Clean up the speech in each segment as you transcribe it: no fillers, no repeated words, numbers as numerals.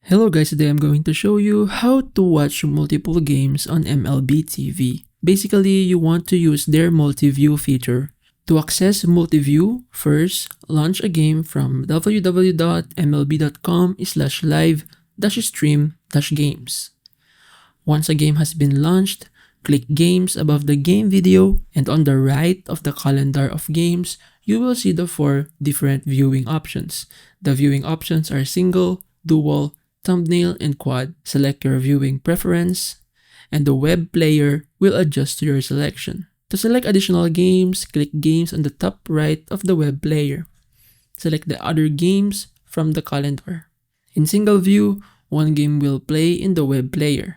Hello guys, today I'm going to show you how to watch multiple games on MLB TV. Basically, you want to use their multi-view feature. To access multi-view, first, launch a game from www.mlb.com/live-stream-games. Once a game has been launched, click Games above the game video, and on the right of the calendar of games, you will see the 4 different viewing options. The viewing options are single, dual, thumbnail, and quad. Select your viewing preference, and the web player will adjust to your selection. To select additional games, click Games on the top right of the web player. Select the other games from the calendar. In single view, 1 game will play in the web player.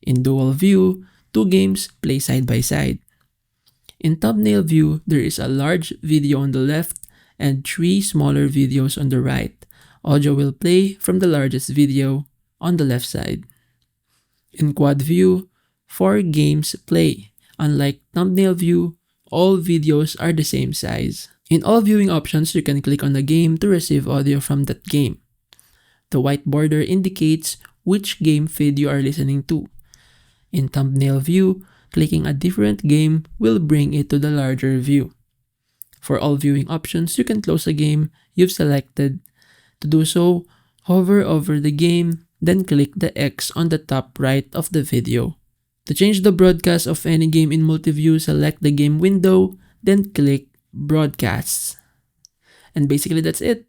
In dual view, 2 games play side by side. In thumbnail view, there is a large video on the left and 3 smaller videos on the right. Audio will play from the largest video on the left side. In quad view, 4 games play. Unlike thumbnail view, all videos are the same size. In all viewing options, you can click on the game to receive audio from that game. The white border indicates which game feed you are listening to. In thumbnail view, clicking a different game will bring it to the larger view. For all viewing options, you can close a game you've selected. To do so, hover over the game, then click the X on the top right of the video. To change the broadcast of any game in multi-view, select the game window, then click Broadcasts. And basically that's it.